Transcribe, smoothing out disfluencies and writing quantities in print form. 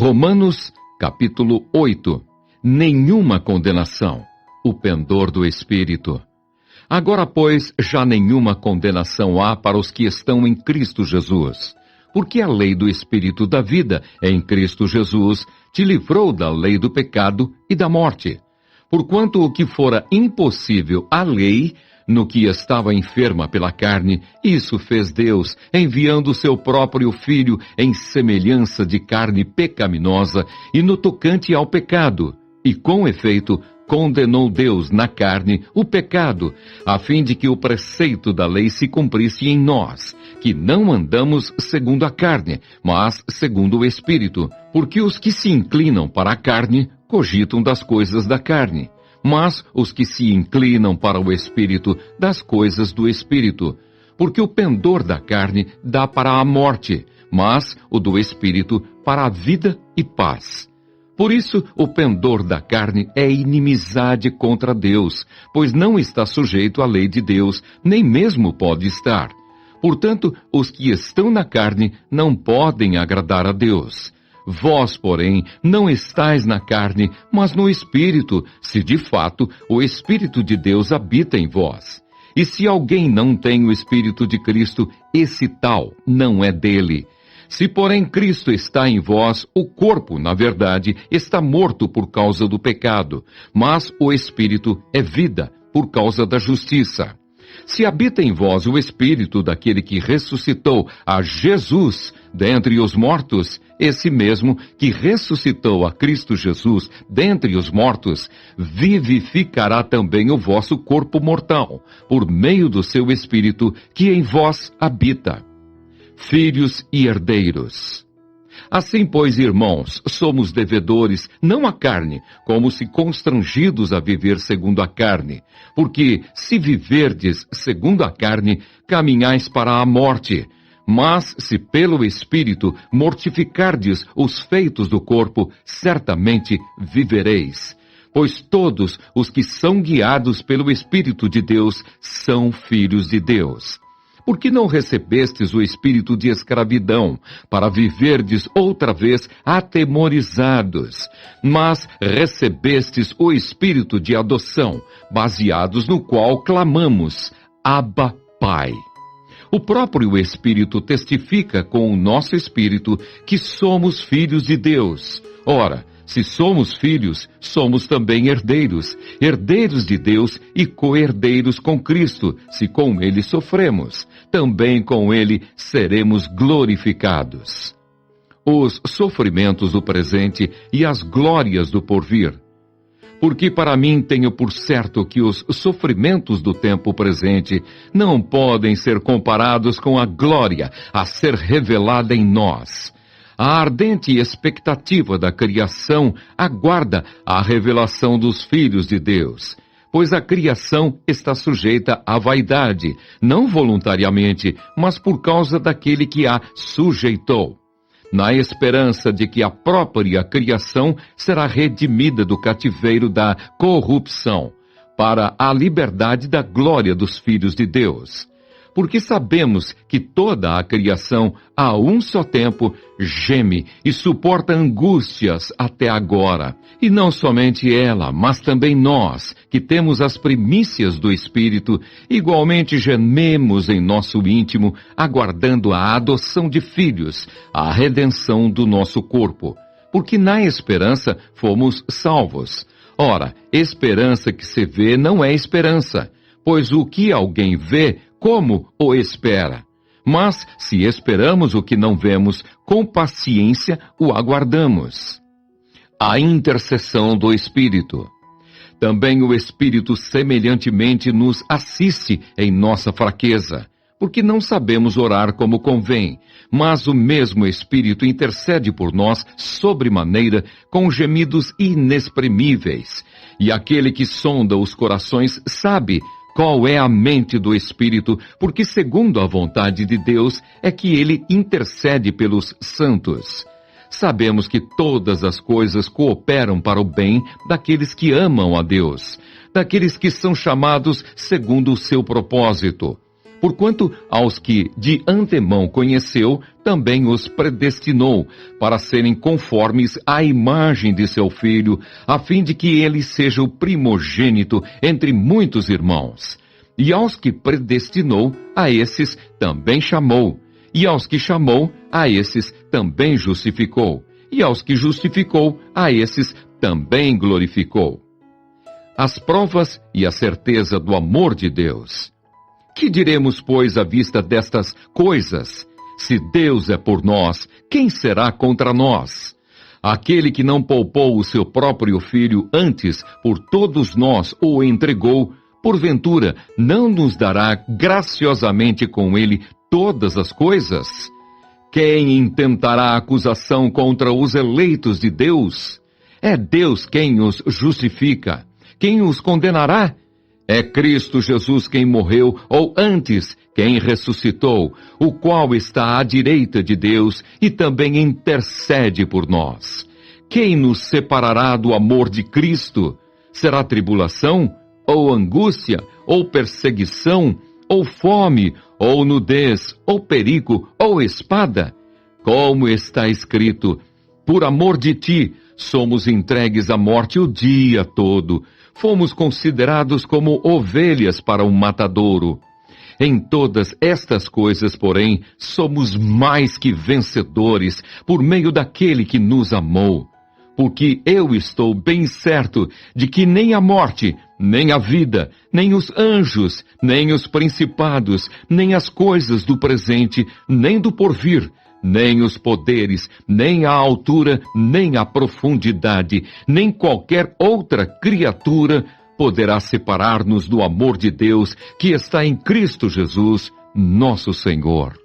Romanos, capítulo 8. Nenhuma condenação. O pendor do Espírito. Agora, pois, já nenhuma condenação há para os que estão em Cristo Jesus. Porque a lei do Espírito da vida, em Cristo Jesus, te livrou da lei do pecado e da morte. Porquanto o que fora impossível à lei, no que estava enferma pela carne, isso fez Deus, enviando o seu próprio Filho em semelhança de carne pecaminosa e no tocante ao pecado. E com efeito, condenou Deus na carne o pecado, a fim de que o preceito da lei se cumprisse em nós, que não andamos segundo a carne, mas segundo o Espírito. Porque os que se inclinam para a carne, cogitam das coisas da carne, mas os que se inclinam para o Espírito, das coisas do Espírito. Porque o pendor da carne dá para a morte, mas o do Espírito para a vida e paz. Por isso, o pendor da carne é inimizade contra Deus, pois não está sujeito à lei de Deus, nem mesmo pode estar. Portanto, os que estão na carne não podem agradar a Deus. Vós, porém, não estáis na carne, mas no Espírito, se de fato o Espírito de Deus habita em vós. E se alguém não tem o Espírito de Cristo, esse tal não é dele. Se, porém, Cristo está em vós, o corpo, na verdade, está morto por causa do pecado, mas o Espírito é vida por causa da justiça. Se habita em vós o Espírito daquele que ressuscitou a Jesus dentre os mortos, esse mesmo que ressuscitou a Cristo Jesus dentre os mortos, vivificará também o vosso corpo mortal, por meio do seu Espírito que em vós habita. Filhos e herdeiros. Assim, pois, irmãos, somos devedores, não à carne, como se constrangidos a viver segundo a carne. Porque, se viverdes segundo a carne, caminhais para a morte. Mas, se pelo Espírito mortificardes os feitos do corpo, certamente vivereis. Pois todos os que são guiados pelo Espírito de Deus são filhos de Deus. Porque não recebestes o espírito de escravidão, para viverdes outra vez atemorizados, mas recebestes o espírito de adoção, baseados no qual clamamos, Abba, Pai. O próprio Espírito testifica com o nosso espírito que somos filhos de Deus. Ora, se somos filhos, somos também herdeiros, herdeiros de Deus e co-herdeiros com Cristo, se com Ele sofremos, também com Ele seremos glorificados. Os sofrimentos do presente e as glórias do porvir. Porque para mim tenho por certo que os sofrimentos do tempo presente não podem ser comparados com a glória a ser revelada em nós. A ardente expectativa da criação aguarda a revelação dos filhos de Deus, pois a criação está sujeita à vaidade, não voluntariamente, mas por causa daquele que a sujeitou, na esperança de que a própria criação será redimida do cativeiro da corrupção, para a liberdade da glória dos filhos de Deus. Porque sabemos que toda a criação, a um só tempo, geme e suporta angústias até agora. E não somente ela, mas também nós, que temos as primícias do Espírito, igualmente gememos em nosso íntimo, aguardando a adoção de filhos, a redenção do nosso corpo. Porque na esperança fomos salvos. Ora, esperança que se vê não é esperança, pois o que alguém vê, como o espera? Mas, se esperamos o que não vemos, com paciência o aguardamos. A intercessão do Espírito. Também o Espírito semelhantemente nos assiste em nossa fraqueza, porque não sabemos orar como convém, mas o mesmo Espírito intercede por nós sobremaneira com gemidos inexprimíveis. E aquele que sonda os corações sabe qual é a mente do Espírito, porque segundo a vontade de Deus é que ele intercede pelos santos. Sabemos que todas as coisas cooperam para o bem daqueles que amam a Deus, daqueles que são chamados segundo o seu propósito. Porquanto aos que de antemão conheceu, também os predestinou, para serem conformes à imagem de seu Filho, a fim de que ele seja o primogênito entre muitos irmãos. E aos que predestinou, a esses também chamou. E aos que chamou, a esses também justificou. E aos que justificou, a esses também glorificou. As provas e a certeza do amor de Deus. Que diremos, pois, à vista destas coisas? Se Deus é por nós, quem será contra nós? Aquele que não poupou o seu próprio Filho, antes por todos nós o entregou, porventura não nos dará graciosamente com ele todas as coisas? Quem intentará acusação contra os eleitos de Deus? É Deus quem os justifica. Quem os condenará? É Cristo Jesus quem morreu, ou antes, quem ressuscitou, o qual está à direita de Deus e também intercede por nós. Quem nos separará do amor de Cristo? Será tribulação, ou angústia, ou perseguição, ou fome, ou nudez, ou perigo, ou espada? Como está escrito: por amor de ti, somos entregues à morte o dia todo. Fomos considerados como ovelhas para um matadouro. Em todas estas coisas, porém, somos mais que vencedores, por meio daquele que nos amou. Porque eu estou bem certo de que nem a morte, nem a vida, nem os anjos, nem os principados, nem as coisas do presente, nem do porvir, nem os poderes, nem a altura, nem a profundidade, nem qualquer outra criatura poderá separar-nos do amor de Deus que está em Cristo Jesus, nosso Senhor.